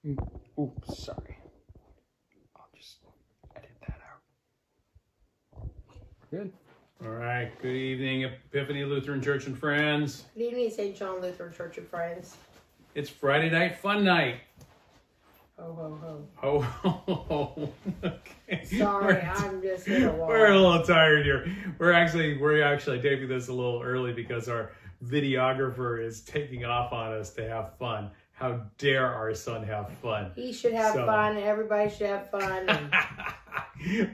Oops, sorry. I'll just edit that out. Good. All right. Good evening, Epiphany Lutheran Church and friends. Good evening, St. John Lutheran Church and friends. It's Friday night fun night. Ho, ho, ho. Ho, ho, ho. Okay. Sorry, I'm just hit a wall. We're a little tired here. We're actually taping this a little early because our videographer is taking off on us to have fun. How dare our son have fun? He should have fun. Everybody should have fun.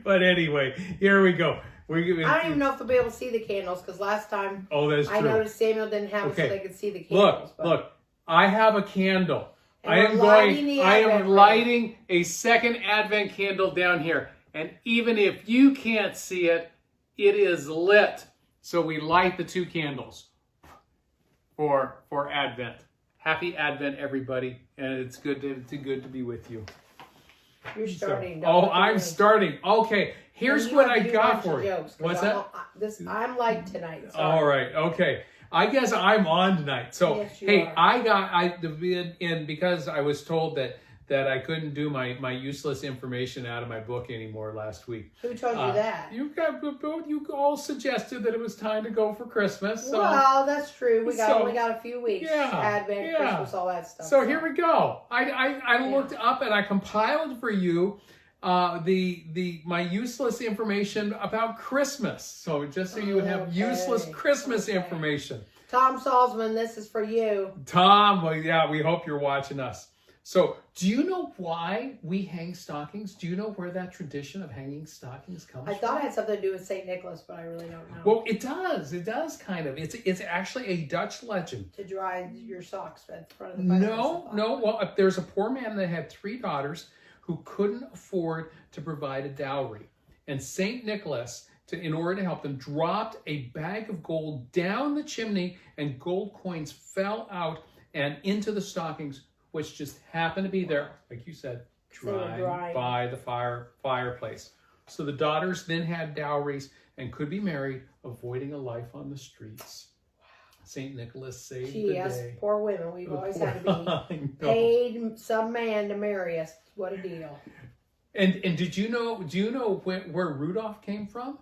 But anyway, here we go. I don't even know if they'll be able to see the candles because last time that's true. I noticed Samuel didn't have it so they could see the candles. Look, I have a candle. I am lighting a second Advent candle down here. And even if you can't see it, it is lit. So we light the two candles for Advent. Happy Advent, everybody. And it's good to be with you. You're starting. I'm starting. Okay, here's what I got for you. What's that? I'm light tonight. Sorry. All right. Okay. I guess I'm on tonight. So yes, hey, and because I was told that I couldn't do my useless information out of my book anymore last week. Who told you that? You all suggested that it was time to go for Christmas. So, well, that's true. We only got a few weeks. Advent, Christmas, all that stuff. So here we go. I looked up and I compiled for you my useless information about Christmas. So just so you would have useless Christmas information. Tom Salzman, this is for you. Tom, well, yeah, we hope you're watching us. So, do you know why we hang stockings? Do you know where that tradition of hanging stockings comes from? I thought it had something to do with St. Nicholas, but I really don't know. Well, it does. It does kind of. It's actually a Dutch legend. To dry your socks at the front of the fireplace. No. Well, there's a poor man that had 3 daughters who couldn't afford to provide a dowry. And St. Nicholas, in order to help them, dropped a bag of gold down the chimney, and gold coins fell out and into the stockings, which just happened to be there, like you said, drying by the fireplace. So the daughters then had dowries and could be married, avoiding a life on the streets. St. Nicholas saved the day. Poor women. We've always had to be paid some man to marry us. What a deal. And do you know where Rudolph came from?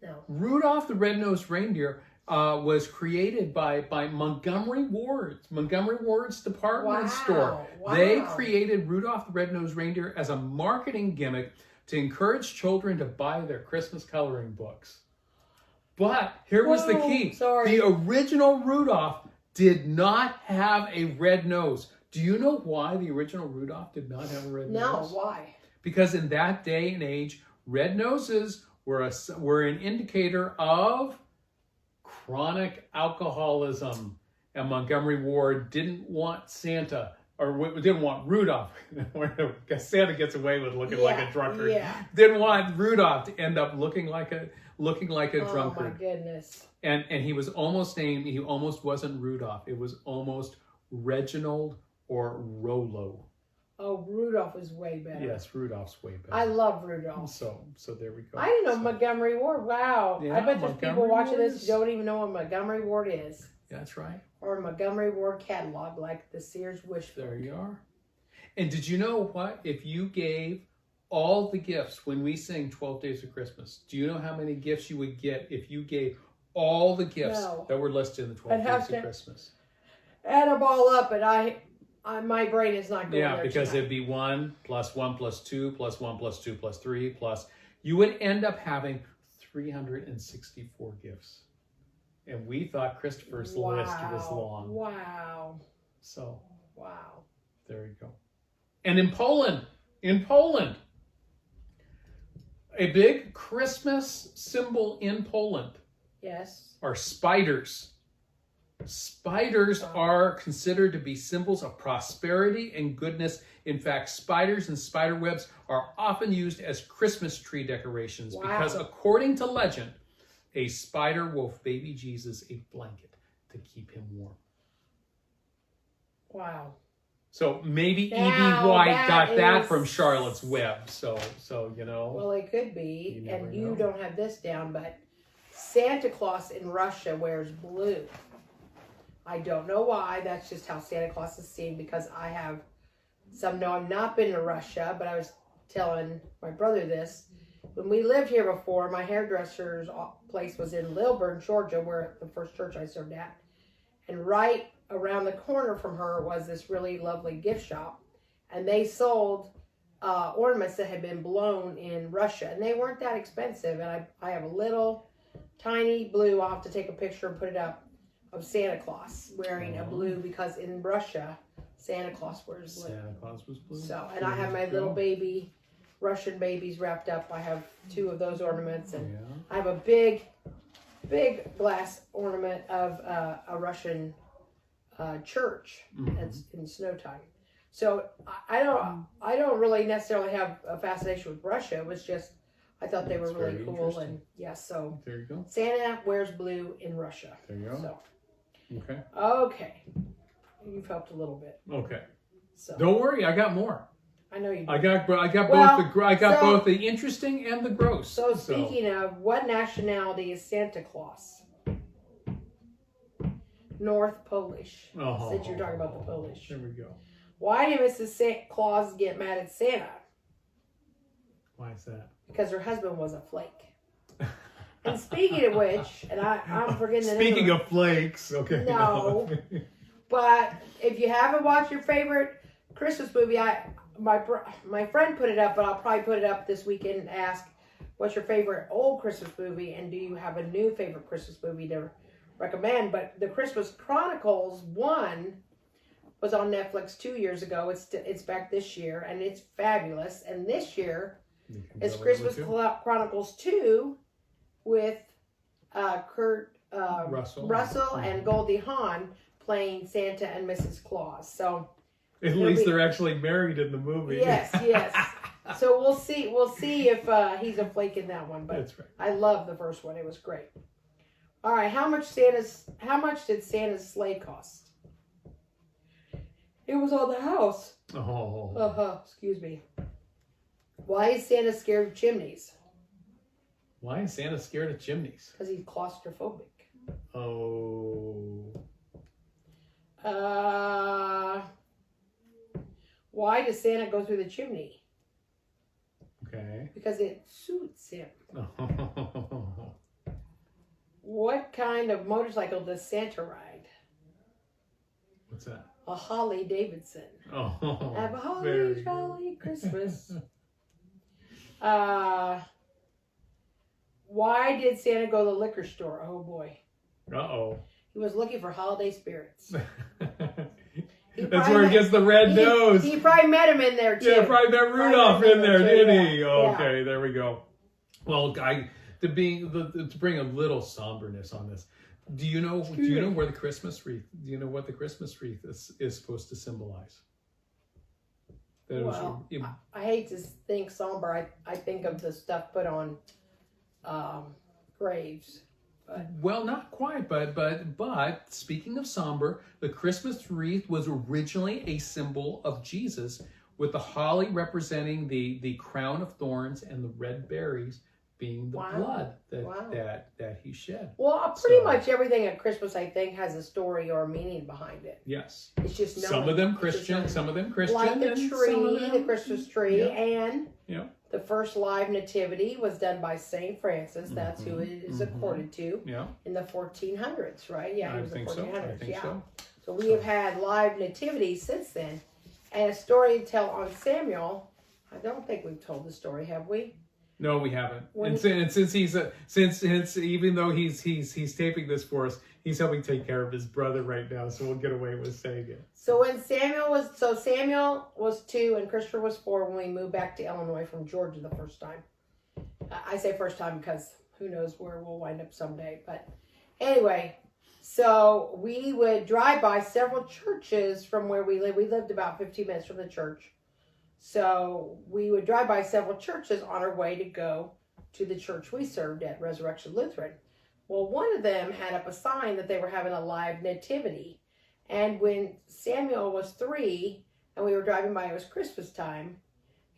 No. Rudolph the Red-Nosed Reindeer was created by Montgomery Ward's department store. Wow. They created Rudolph the Red-Nosed Reindeer as a marketing gimmick to encourage children to buy their Christmas coloring books. But here was the key. Sorry. The original Rudolph did not have a red nose. Do you know why the original Rudolph did not have a red nose? No, why? Because in that day and age, red noses were an indicator of chronic alcoholism. And Montgomery Ward didn't want Santa, or didn't want Rudolph. Santa gets away with looking like a drunkard. Yeah. Didn't want Rudolph to end up looking like a drunkard. Oh my goodness. And he was almost named, he almost wasn't Rudolph. It was almost Reginald or Rollo. Oh, Rudolph is way better. Yes, Rudolph's way better. I love Rudolph. So there we go. I didn't know Montgomery Ward. Wow. Yeah, I bet there's people watching this who don't even know what Montgomery Ward is. That's right. Or a Montgomery Ward catalog like the Sears Wish. There you are. And did you know what? If you gave all the gifts when we sing 12 Days of Christmas, do you know how many gifts you would get if you gave all the gifts that were listed in the 12 Days of Christmas? Add them all up, and my brain is not going there. Yeah, because it'd be 1 plus 1 plus 2 plus 1 plus 2 plus 3 plus... You would end up having 364 gifts. And we thought Christopher's list was long. Wow. So... Wow. There you go. And in Poland, a big Christmas symbol in Poland are spiders. Spiders are considered to be symbols of prosperity and goodness. In fact, spiders and spider webs are often used as Christmas tree decorations because, according to legend, a spider wove baby Jesus a blanket to keep him warm. Wow. So maybe E.B. White got that from Charlotte's Web. So you know. Well, it could be. And you don't have this down, but Santa Claus in Russia wears blue. I don't know why. That's just how Santa Claus is seen, because I have I've not been to Russia, but I was telling my brother this. When we lived here before, my hairdresser's place was in Lilburn, Georgia, where the first church I served at. And right around the corner from her was this really lovely gift shop. And they sold ornaments that had been blown in Russia. And they weren't that expensive. And I have a little tiny blue, I'll have to take a picture and put it up, of Santa Claus wearing a blue, because in Russia, Santa Claus wears blue. Santa Claus was blue. So, and I have my little baby, Russian babies wrapped up. I have 2 of those ornaments, and I have a big glass ornament of a Russian church that's in snow time. So I don't really necessarily have a fascination with Russia. It was just, I thought they were really cool, and so there you go. Santa wears blue in Russia. There you go. So. Okay. You've helped a little bit. Okay. So don't worry, I got more. I know you do. I got Well, both the interesting and the gross. So speaking of, what nationality is Santa Claus? North Polish. Since you're talking about the Polish. There we go. Why did Mrs. Claus get mad at Santa? Why is that? Because her husband was a flake. And speaking of which, and I'm forgetting the name. Speaking of flakes, okay. No. But if you haven't watched your favorite Christmas movie, my friend put it up, but I'll probably put it up this weekend and ask, what's your favorite old Christmas movie, and do you have a new favorite Christmas movie to recommend? But the Christmas Chronicles 1 was on Netflix 2 years ago. It's back this year, and it's fabulous. And this year is Christmas Chronicles 2 with Kurt Russell and Goldie Hawn playing Santa and Mrs. Claus. So at least they're actually married in the movie. Yes. So we'll see if he's a flake in that one. But that's right. I love the first one. It was great. All right, how much did Santa's sleigh cost? It was on the house. Oh. Excuse me. Why is Santa scared of chimneys? Why is Santa scared of chimneys? Because he's claustrophobic. Oh. Why does Santa go through the chimney? Okay. Because it suits him. Oh. What kind of motorcycle does Santa ride? What's that? A Harley Davidson. Oh. Have a holly jolly Christmas. Why did Santa go to the liquor store? Oh boy. Uh-oh. He was looking for holiday spirits. That's where he gets the red nose. He probably met him in there too. Yeah, probably met Rudolph in there, didn't he? Yeah. Okay, there we go. Well, to bring a little somberness on this, do you know where the Christmas wreath? Do you know what the Christmas wreath is supposed to symbolize? I hate to think somber. I think of the stuff put on graves. Well, not quite, but speaking of somber, the Christmas wreath was originally a symbol of Jesus, with the holly representing the crown of thorns and the red berries being the blood that he shed. Well, pretty much everything at Christmas, I think, has a story or a meaning behind it. Yes. It's just some of them Christian, like the tree, the Christmas tree, and yeah. The first live nativity was done by St. Francis. That's who it is accorded to in the 1400s, right? Yeah, it was the 1400s. I think so. So we have had live nativities since then. And a story to tell on Samuel. I don't think we've told the story, have we? No, we haven't. And since even though he's taping this for us, he's helping take care of his brother right now, so we'll get away with saying it. So when Samuel was 2 and Christopher was 4 when we moved back to Illinois from Georgia the first time. I say first time because who knows where we'll wind up someday. But anyway, so we would drive by several churches from where we live. We lived about 15 minutes from the church. So we would drive by several churches on our way to go to the church we served at, Resurrection Lutheran. Well, one of them had up a sign that they were having a live nativity. And when Samuel was 3 and we were driving by, it was Christmas time,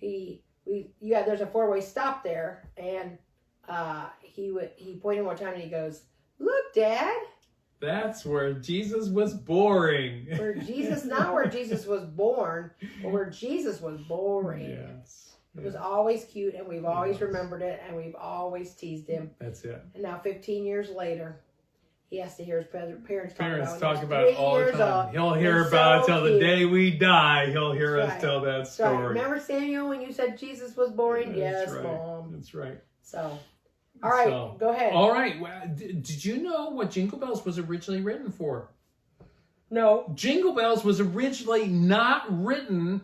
there's a 4-way stop there. And he pointed one time and he goes, "Look, Dad, That's where Jesus was boring. Not where Jesus was born, but where Jesus was boring. Yes. It was always cute, and we've always remembered it, and we've always teased him. That's it. And now 15 years later, he has to hear his parents talk about it all the time. He'll hear about it till the day we die. He'll hear us tell that story. Right. Remember, Samuel, when you said Jesus was boring? Yes, right. Mom. That's right. So, all right, go ahead. All right. Well, did you know what Jingle Bells was originally written for? No. Jingle Bells was originally not written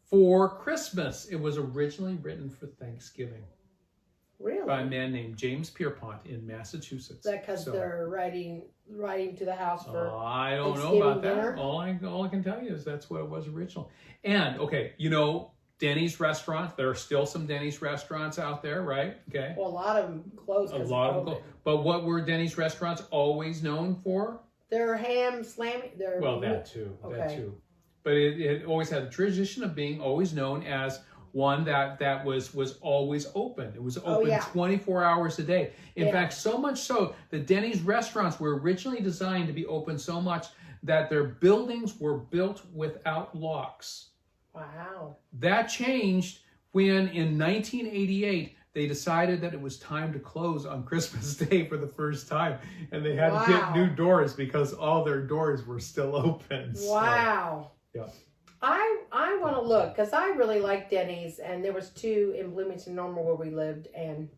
for Christmas. It was originally written for Thanksgiving. Really? By a man named James Pierpont in Massachusetts. Is that because they're writing to the house for I don't know about dinner? that. All I can tell you is that's what it was original. And, okay, you know, Denny's restaurants. There are still some Denny's restaurants out there, right? Okay. Well, a lot of them closed. A lot of them closed. But what were Denny's restaurants always known for? Their ham slamming. Well, that too. Okay. That too. But it always had a tradition of being always known as one that was always open. It was open 24 hours a day. In fact, so much so that Denny's restaurants were originally designed to be open so much that their buildings were built without locks. Wow. That changed when in 1988 they decided that it was time to close on Christmas Day for the first time, and they had to get new doors because all their doors were still open. Wow. So, yeah. I want to look because I really like Denny's, and there was two in Bloomington Normal where we lived, and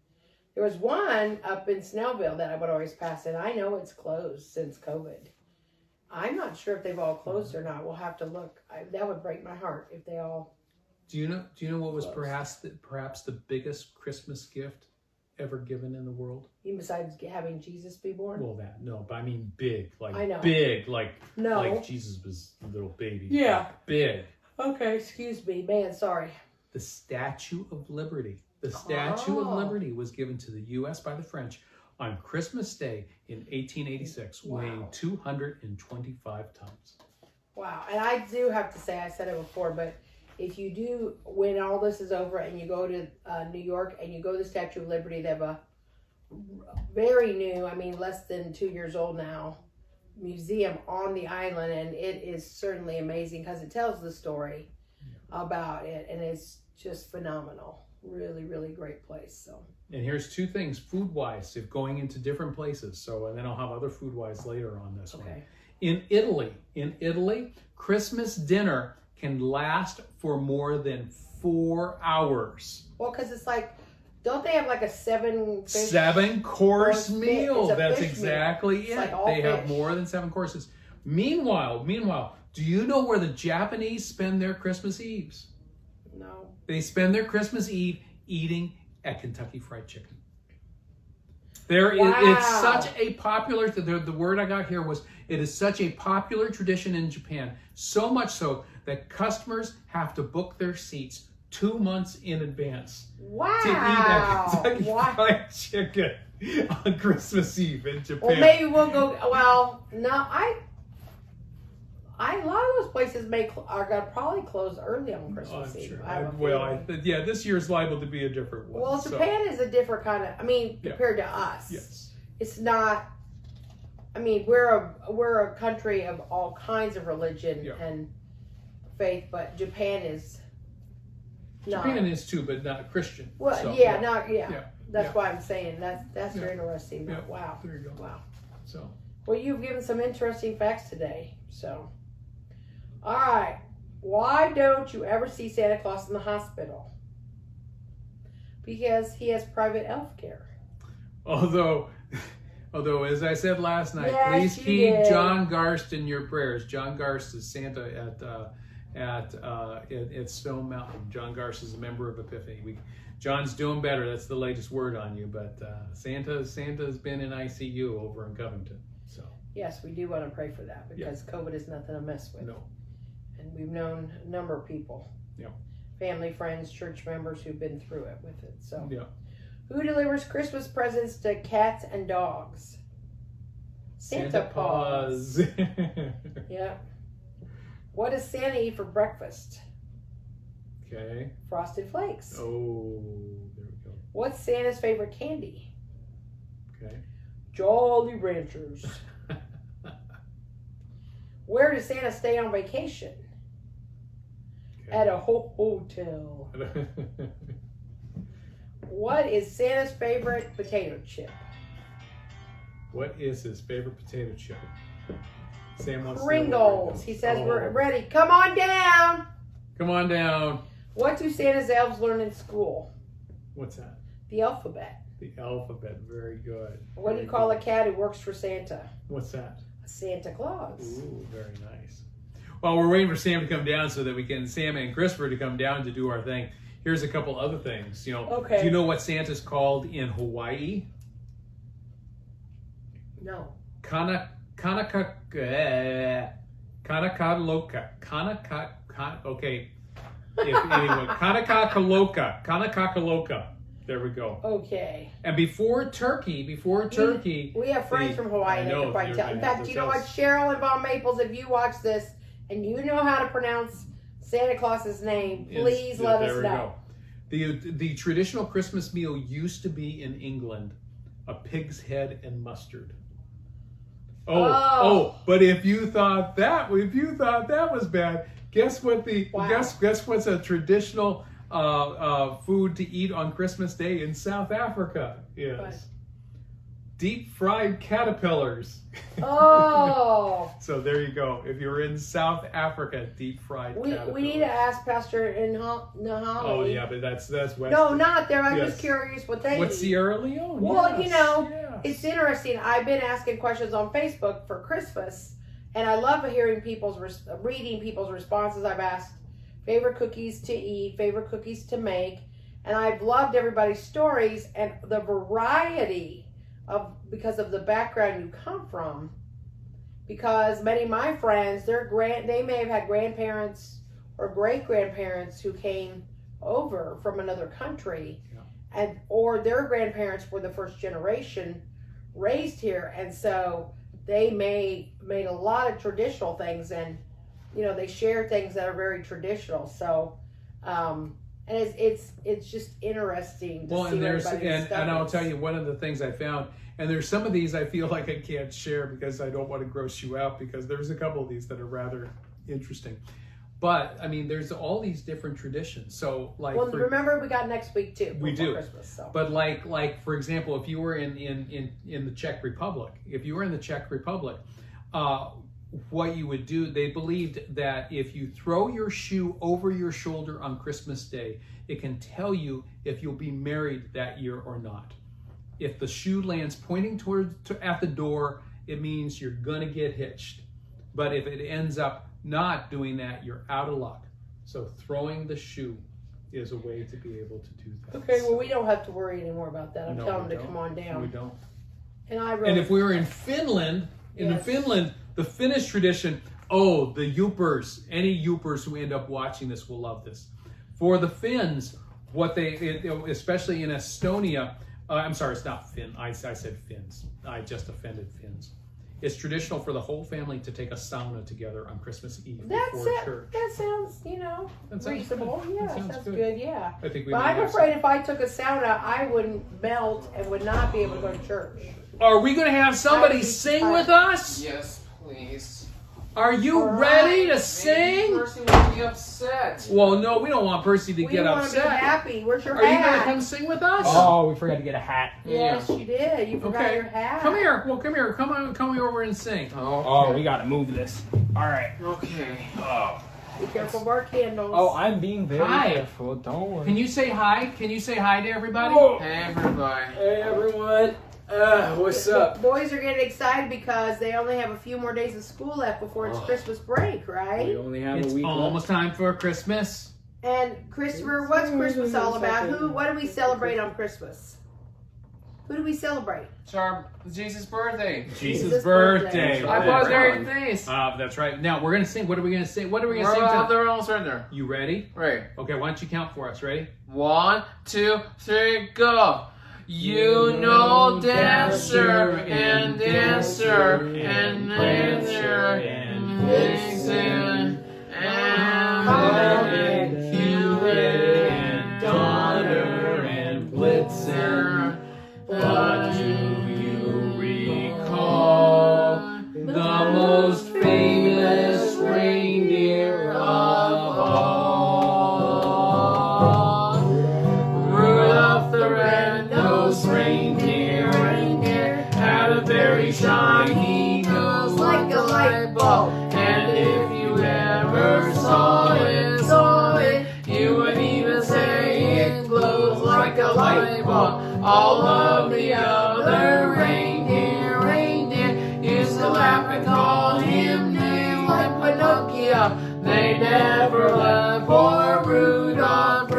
there was one up in Snellville that I would always pass, and I know it's closed since COVID. I'm not sure if they've all closed or not. We'll have to look. That would break my heart if they all. Do you know what was perhaps the biggest Christmas gift ever given in the world? Besides having Jesus be born? Well, but I mean big, like I know. Big, like Jesus was a little baby. Yeah, like big. Okay, excuse me, man. Sorry. The Statue of Liberty. The Statue of Liberty was given to the U.S. by the French on Christmas Day in 1886, weighing 225 tons. Wow, and I do have to say, I said it before, but if you do, when all this is over and you go to New York and you go to the Statue of Liberty, they have a very new, less than 2 years old now, museum on the island, and it is certainly amazing because it tells the story about it, and it's just phenomenal. Really, really great place. So. And here's two things food-wise, if going into different places. So, and then I'll have other food-wise later on this one. In Italy, Christmas dinner can last for more than 4 hours. Well, because it's like, don't they have like a 7-course meal? That's exactly it. Like they have more than 7 courses. Meanwhile, do you know where the Japanese spend their Christmas Eves? No. They spend their Christmas Eve eating at Kentucky Fried Chicken. It's such a popular, the word I got here was, it is such a popular tradition in Japan, so much so that customers have to book their seats 2 months in advance to eat at Kentucky Fried Chicken on Christmas Eve in Japan. Well, maybe we'll go, no, a lot of those places are going to probably close early on Christmas Eve. Sure. This year's liable to be a different one. Well, Japan is a different kind of, compared to us. Yes. It's not, we're a country of all kinds of religion and faith, but Japan is not. Japan is too, but not Christian. Well, so, That's why I'm saying that's very interesting. Yeah. Wow. There you go. Wow. So. Well, you've given some interesting facts today. So, all right. Why don't you ever see Santa Claus in the hospital? Because he has private health care. Although, as I said last night, please keep John Garst in your prayers. John Garst is Santa at Stone Mountain. John Garst is a member of Epiphany. John's doing better. That's the latest word on you. But Santa's been in ICU over in Covington. So yes, we do want to pray for that because COVID is nothing to mess with. No. And we've known a number of people. Yeah. Family, friends, church members who've been through it with it. So. Yeah. Who delivers Christmas presents to cats and dogs? Santa Paws. Yeah. What does Santa eat for breakfast? Okay. Frosted Flakes. Oh, there we go. What's Santa's favorite candy? Okay. Jolly Ranchers. Where does Santa stay on vacation? Okay. At a hotel. What is Santa's favorite potato chip? What is his favorite potato chip? Sam wants Pringles. To He says we're ready. Come on down. Come on down. What do Santa's elves learn in school? What's that? The alphabet. The alphabet. Very good. What do you call a cat who works for Santa? What's that? A Santa Claus. Ooh, very nice. Well, we're waiting for Sam to come down so that we can, Sam and Christopher to come down to do our thing. Here's a couple other things. You know, Okay. Do you know what Santa's called in Hawaii? No. Kanakaloka. Okay. Anyway, Kanakaloka. There we go. Okay. And before turkey. We have friends from Hawaii that can probably tell. In fact, you know what, Cheryl and Von Maples, if you watch this and you know how to pronounce Santa Claus's name, please let us know. The traditional Christmas meal used to be in England a pig's head and mustard. But if you thought that was bad, guess what guess what's a traditional food to eat on Christmas Day in South Africa is? What? Deep fried caterpillars. Oh. So there you go. If you're in South Africa, deep fried caterpillars. We need to ask Pastor Nahali. Oh yeah, but that's West. No, not there. I'm just curious what they What's eat. Sierra Leone? Well, yes, you know, yes. It's interesting. I've been asking questions on Facebook for Christmas, and I love hearing reading people's responses. I've asked favorite cookies to eat, favorite cookies to make, and I've loved everybody's stories and the variety because of the background you come from. Because many of my friends, they may have had grandparents or great grandparents who came over from another country, or their grandparents were the first generation raised here, and so they made a lot of traditional things, and they share things that are very traditional. So, and it's just interesting to see and I'll tell you one of the things I found. And there's some of these I feel like I can't share because I don't want to gross you out, because there's a couple of these that are rather interesting. But I mean, there's all these different traditions. So remember we got next week too. We do. Christmas, so. But like for example, if you were in the Czech Republic, what you would do, they believed that if you throw your shoe over your shoulder on Christmas Day, it can tell you if you'll be married that year or not. If the shoe lands pointing at the door, it means you're gonna get hitched. But if it ends up not doing that, you're out of luck. So throwing the shoe is a way to be able to do that. Okay, well, we don't have to worry anymore about that. I'm telling them to come on down. We don't. And if we were in Finland, the Finnish tradition, the Yoopers, any Yoopers who end up watching this will love this. For the Finns, especially in Estonia, I'm sorry, it's not Finn. I said Finns. I just offended Finns. It's traditional for the whole family to take a sauna together on Christmas Eve before church. That sounds, reasonable. Yeah, that sounds good. Yeah. I think I'm afraid if I took a sauna, I wouldn't melt and would not be able to go to church. Are we going to have somebody sing with us? Yes, please. Are you ready to sing? Percy will be upset. Well, no, we don't want Percy to get upset. We want to be happy. Where's your hat? Are you going to come sing with us? Oh, we forgot to get a hat. Yes, you did. You forgot your hat. Come here. Well, come here. Come over and sing. Oh, we got to move this. All right. Okay. Oh. Be careful of our candles. Oh, I'm being very careful. Don't worry. Can you say hi? Can you say hi to everybody? Whoa. Hey, everybody. Hey, everyone. What's up? Boys are getting excited because they only have a few more days of school left before it's Christmas break, right? We only have a week left. It's almost time for Christmas. And Christopher, what's Christmas all about? What do we celebrate on Christmas? Who do we celebrate? It's our Jesus' birthday. Jesus' birthday. I was very nice. That's right. Now we're gonna sing. What are we gonna sing? What are we gonna sing? They're almost right there. You ready? Right. Okay. Why don't you count for us? Ready? 1, 2, 3, go. You know, dancer and dancer and dancer and vixen and Hewitt and Donner and Blitzer. But do you recall the most famous fall. And if you ever saw it, you would even say it glows like a light bulb. All of the other reindeer used to laugh and call him names like Pinocchio. They never let poor Rudolph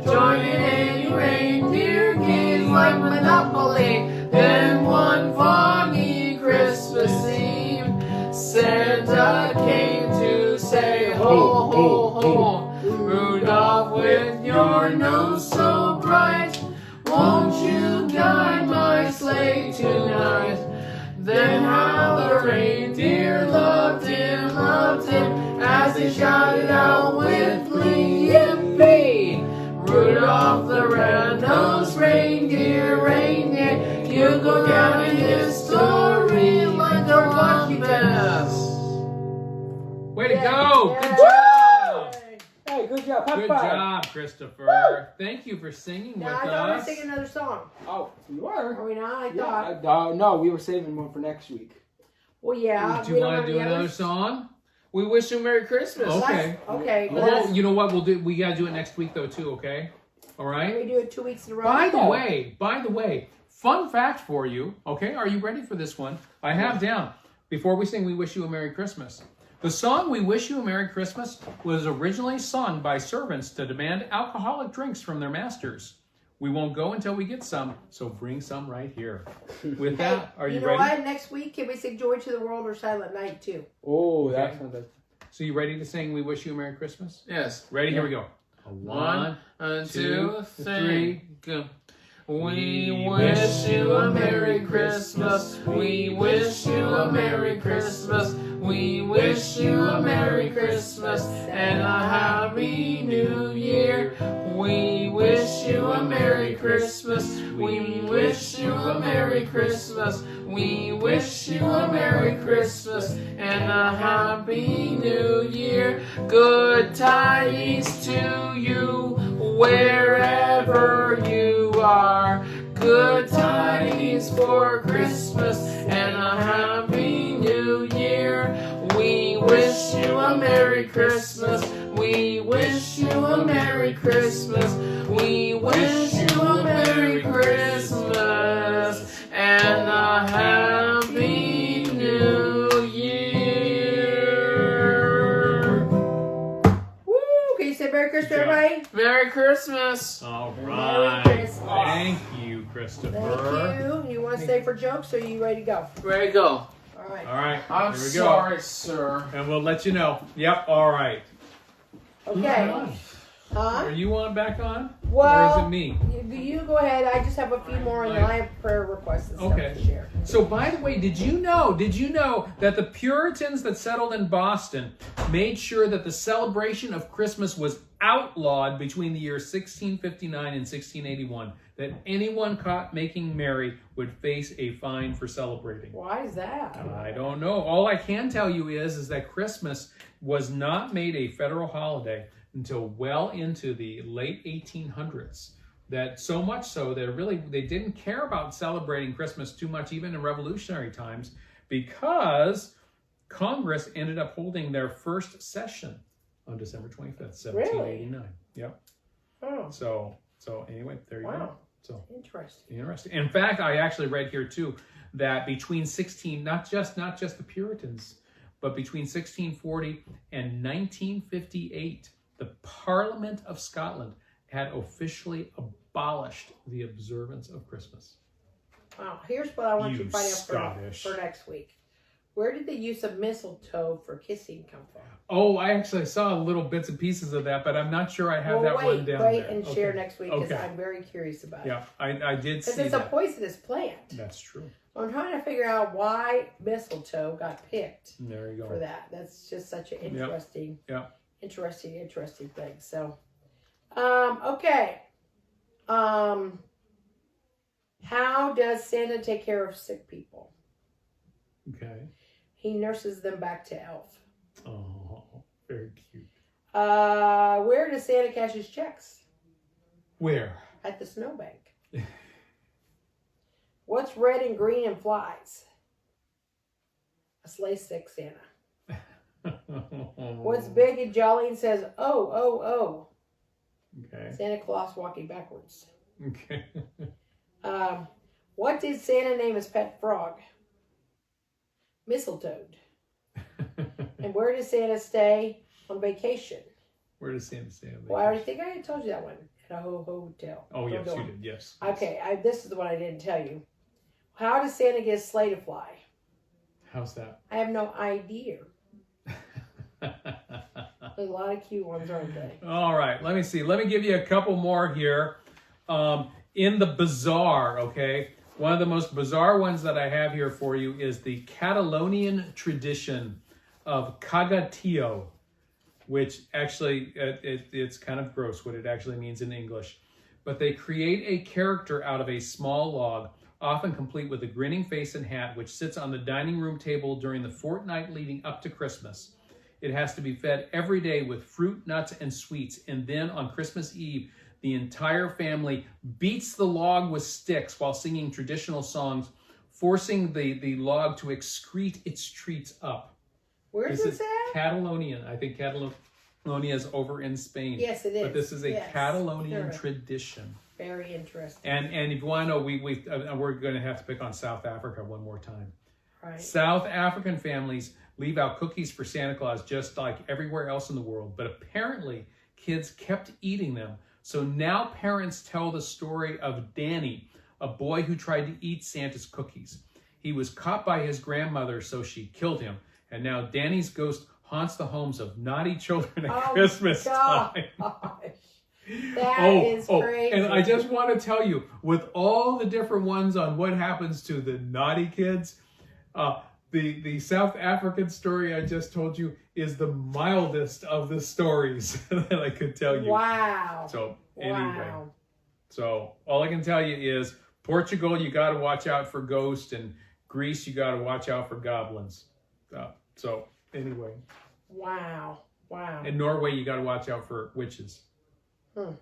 join in any reindeer games like Monopoly. Then one foggy Christmas Eve, Santa came to say, ho, ho, ho. Rudolph, with your nose so bright, won't you guide my sleigh tonight? Then how the reindeer loved him, as they shouted out with glee, yippee! Rudolph the red-nosed reindeer, you'll go down in history like the lucky best. Way to go! Good Yay. job! Hey, good job. High Good five. job, Christopher. Thank you for singing with Now, I thought we were us. singing another song. Oh, you are? Are we not? I Yeah. thought. No, we were saving one for next week. Well, yeah. Do we you don't want to have do any another others. song? We wish you Merry Christmas. Oh. Okay. Let's- Okay. Oh, let's- you know what we'll do? We gotta do it next week though too. Okay. All Can right. we do it 2 weeks in a row? By the way, fun fact for you. Okay, are you ready for this one? I have down before we sing "We Wish You a Merry Christmas." The song "We Wish You a Merry Christmas" was originally sung by servants to demand alcoholic drinks from their masters. We won't go until we get some, so bring some right here. With Hey, that, are you know ready? what? Next week, can we sing Joy to the World or Silent Night too? Oh, Okay. that's So you ready to sing "We Wish You a Merry Christmas"? Yes. Ready? Here we go. One, two, two, three, go. We wish you a Merry Christmas. We wish you a Merry Christmas. We wish you a Merry Christmas and a Happy New Year. We wish you a Merry Christmas. We wish you a Merry Christmas. We wish you a Merry Christmas and a Happy New Year. Good tidings to you wherever you are. Good tidings for Christmas and a Happy New Year. We wish you a Merry Christmas. We wish you a Merry Christmas. We wish you a Merry Christmas and a Happy New Year. Woo! Can you say Merry Christmas, Good job. everybody? Merry Christmas. All Merry right. Christmas. Thank you, Christopher. Thank you. You want to stay for jokes or are you ready to go? Ready to go. All right. All right. I'm here we go. sorry, sir. And we'll let you know. Yep. All right. Okay. Are Huh? you on back on? Or is Well, it me? you go ahead. I just have a few more and then I have prayer requests and stuff Okay. to share. So, by the way, did you know that the Puritans that settled in Boston made sure that the celebration of Christmas was outlawed between the years 1659 and 1681? That anyone caught making merry would face a fine for celebrating. Why is that? I don't know. All I can tell you is that Christmas was not made a federal holiday until well into the late 1800s. That so much so that really they didn't care about celebrating Christmas too much, even in revolutionary times, because Congress ended up holding their first session on December 25th, 1789. Yep. Oh, So anyway, there you go. wow. So Interesting. interesting. In fact, I actually read here too that between not just the Puritans, but between 1640 and 1958, the Parliament of Scotland had officially abolished the observance of Christmas. Wow. Here's what I want you You to find out Scottish. for next week. Where did the use of mistletoe for kissing come from? Oh, I actually saw little bits and pieces of that, but I'm not sure I have that one down wait there. and Okay. share next week because Okay. I'm very curious about it. Yeah, I did Because see it's a that. poisonous plant. That's true. I'm trying to figure out why mistletoe got picked There you for go. that. That's just such an Yep. interesting, Yep. interesting thing. So, okay. How does Santa take care of sick people? Okay. He nurses them back to health. Oh, very cute. Where does Santa cash his checks? Where? At the snowbank. What's red and green and flies? A sleigh sick Santa. What's big and jolly and says, oh, oh, oh. Okay. Santa Claus walking backwards. Okay. What did Santa name his pet frog? Mistletoe. And where does Santa stay on vacation? Where does Santa stay on vacation? Well, I think I had told you that one. At a hotel. Oh, yes, you did. Yes. Okay, this is the one I didn't tell you. How does Santa get his sleigh to fly? How's that? I have no idea. There's a lot of cute ones, aren't they? All right, let me see. Let me give you a couple more here. In the bizarre, okay? One of the most bizarre ones that I have here for you is the Catalonian tradition of cagatillo, which actually, it's kind of gross what it actually means in English. But they create a character out of a small log, often complete with a grinning face and hat, which sits on the dining room table during the fortnight leading up to Christmas. It has to be fed every day with fruit, nuts, and sweets. And then on Christmas Eve, the entire family beats the log with sticks while singing traditional songs, forcing the log to excrete its treats up. Where's this at? Catalonian. I think Catalonia is over in Spain. Yes, it is. But this is a Catalonian Sure. tradition. Very interesting. And if you want to know, we're going to have to pick on South Africa one more time. Right. South African families leave out cookies for Santa Claus just like everywhere else in the world, but apparently kids kept eating them. So now parents tell the story of Danny, a boy who tried to eat Santa's cookies. He was caught by his grandmother, so she killed him. And now Danny's ghost haunts the homes of naughty children at Christmas time. That is crazy. And I just want to tell you, with all the different ones on what happens to the naughty kids, the South African story I just told you is the mildest of the stories that I could tell you. Wow. So anyway, Wow. so all I can tell you is Portugal, you got to watch out for ghosts, and Greece, you got to watch out for goblins. So anyway. Wow. Wow. In Norway, you got to watch out for witches.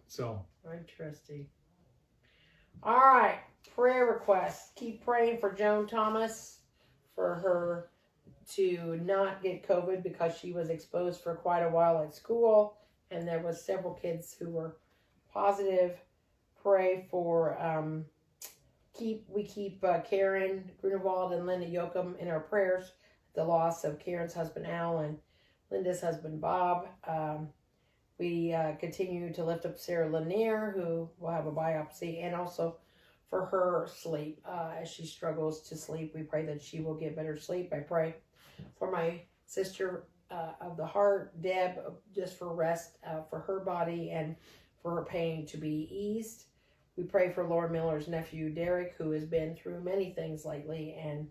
So Interesting. All right. Prayer requests. Keep praying for Joan Thomas, for her to not get COVID because she was exposed for quite a while at school, and there was several kids who were positive. Pray for we keep Karen Grunewald and Linda Yoakum in our prayers. The loss of Karen's husband Al and Linda's husband Bob. We continue to lift up Sarah Lanier, who will have a biopsy, and also for her sleep. As she struggles to sleep, we pray that she will get better sleep. I pray for my sister of the heart, Deb, just for rest for her body and for her pain to be eased. We pray for Laura Miller's nephew, Derek, who has been through many things lately, and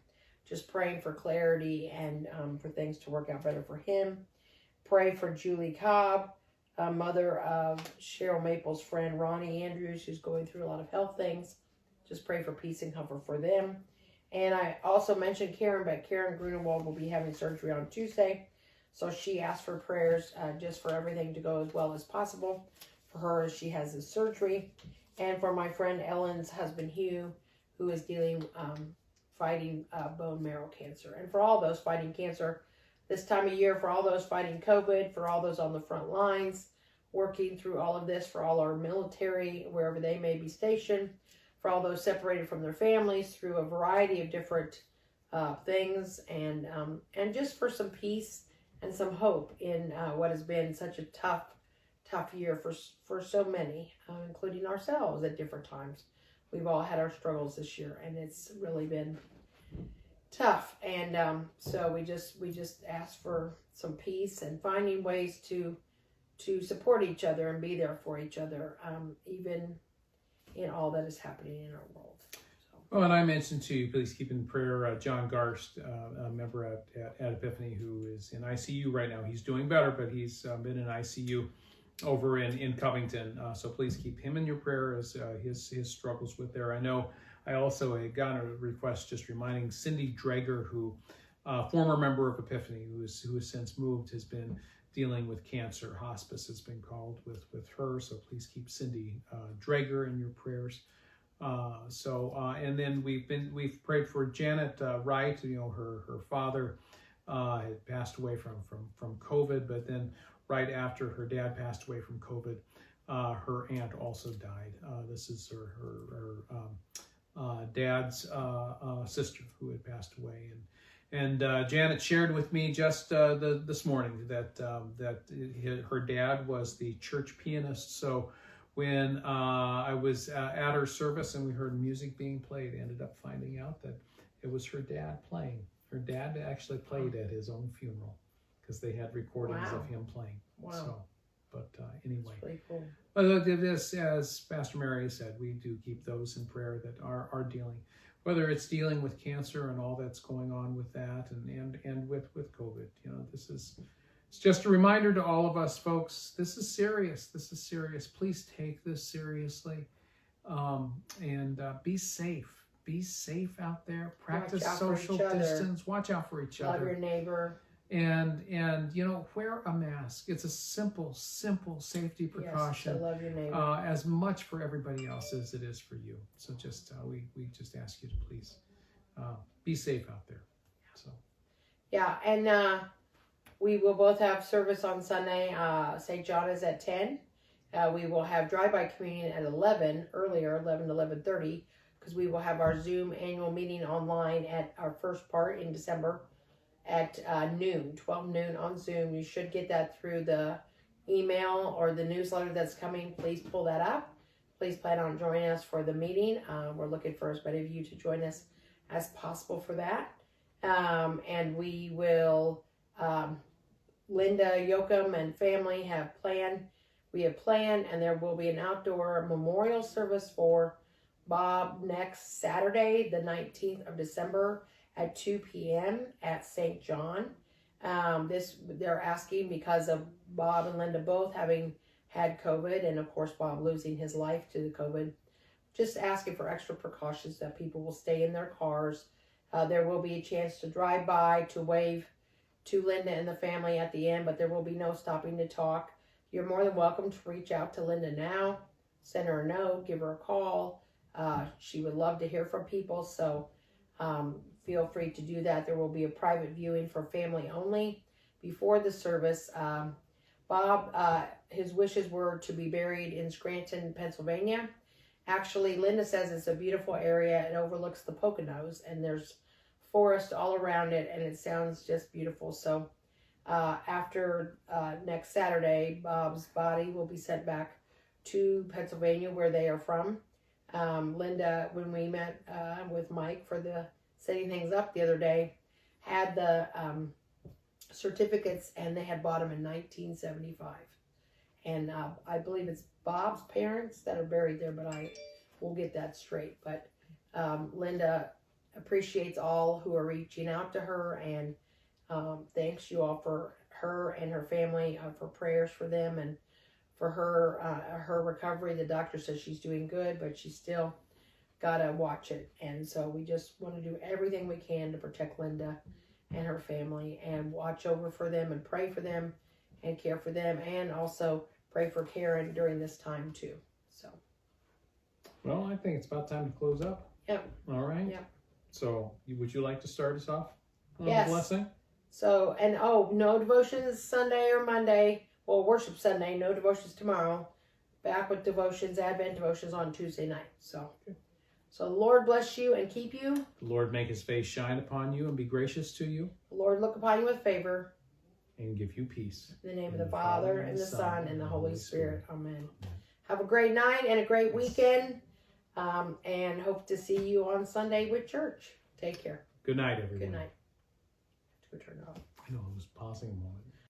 just praying for clarity and for things to work out better for him. Pray for Julie Cobb, mother of Cheryl Maple's friend, Ronnie Andrews, who's going through a lot of health things. Just pray for peace and comfort for them. And I also mentioned Karen, but Karen Grunewald will be having surgery on Tuesday. So she asked for prayers just for everything to go as well as possible for her as she has this surgery. And for my friend Ellen's husband, Hugh, who is fighting bone marrow cancer. And for all those fighting cancer this time of year, for all those fighting COVID, for all those on the front lines, working through all of this, for all our military, wherever they may be stationed, for all those separated from their families through a variety of different things, and just for some peace and some hope in what has been such a tough year for so many, including ourselves at different times. We've all had our struggles this year, and it's really been tough. And so we just ask for some peace and finding ways to support each other and be there for each other, even in all that is happening in our world. So. Well, and I mentioned to you, please keep in prayer John Garst, a member at Epiphany, who is in ICU right now. He's doing better, but he's been in ICU over in Covington. So please keep him in your prayer as his struggles with there. I know I also got a request just reminding Cindy Drager, who former member of Epiphany, who has since moved, has been dealing with cancer. Hospice has been called with her. So please keep Cindy Drager in your prayers. And then we've prayed for Janet Wright, her father had passed away from COVID, but then right after her dad passed away from COVID, her aunt also died. This is her dad's sister who had passed away, and Janet shared with me just this morning that her dad was the church pianist. So when I was at her service and we heard music being played, I ended up finding out that it was her dad playing. Her dad actually played at his own funeral because they had recordings of him playing. Wow. So, but anyway. That's pretty cool. But this, as Pastor Mary said, we do keep those in prayer that are dealing, whether it's dealing with cancer and all that's going on with that, and with COVID. You know, it's just a reminder to all of us, folks. This is serious. This is serious. Please take this seriously, and be safe. Be safe out there. Practice social distance. Watch out for each other. Love your neighbor. And you know, wear a mask. It's a simple safety precauction. Yes, to love your neighbor. As much for everybody else as it is for you. So just we just ask you to please be safe out there. So yeah, and we will both have service on Sunday. St. John is at 10. We will have drive-by communion at 11 to 11:30, because we will have our Zoom annual meeting online at our first part in December at noon, 12 noon on Zoom. You should get that through the email or the newsletter that's coming. Please pull that up. Please plan on joining us for the meeting. We're looking for as many of you to join us as possible for that. And we will, Linda Yoakum and family have planned, and there will be an outdoor memorial service for Bob next Saturday, the 19th of December at 2 p.m. at St. John. They're asking because of Bob and Linda both having had COVID, and of course Bob losing his life to the COVID. Just asking for extra precautions that people will stay in their cars. There will be a chance to drive by to wave to Linda and the family at the end, but there will be no stopping to talk. You're more than welcome to reach out to Linda now. Send her a note, give her a call. She would love to hear from people, so feel free to do that. There will be a private viewing for family only before the service. Bob, his wishes were to be buried in Scranton, Pennsylvania. Actually, Linda says it's a beautiful area. It overlooks the Poconos, and there's forest all around it, and it sounds just beautiful. So after next Saturday, Bob's body will be sent back to Pennsylvania, where they are from. Linda, when we met with Mike for the setting things up the other day, had the certificates, and they had bought them in 1975. And I believe it's Bob's parents that are buried there, but I will get that straight. But Linda appreciates all who are reaching out to her, and thanks you all for her and her family, for prayers for them and for her recovery. The doctor says she's doing good, but she's still gotta watch it. And so we just want to do everything we can to protect Linda and her family, and watch over for them, and pray for them, and care for them, and also pray for Karen during this time too. So, well, I think it's about time to close up. Yep. All right. Yep. So, would you like to start us off on Yes. the blessing? So, and no devotions Sunday or Monday. Well, worship Sunday, no devotions tomorrow. Back with devotions, Advent devotions on Tuesday night. So, so the Lord bless you and keep you. The Lord make his face shine upon you and be gracious to you. The Lord look upon you with favor. And give you peace. In the name of the Father, and the Son, and the Holy Spirit. Amen. Have a great night and a great weekend. And hope to see you on Sunday with church. Take care. Good night, everyone. Good night. I have to go turn it off. I know, I was pausing a moment.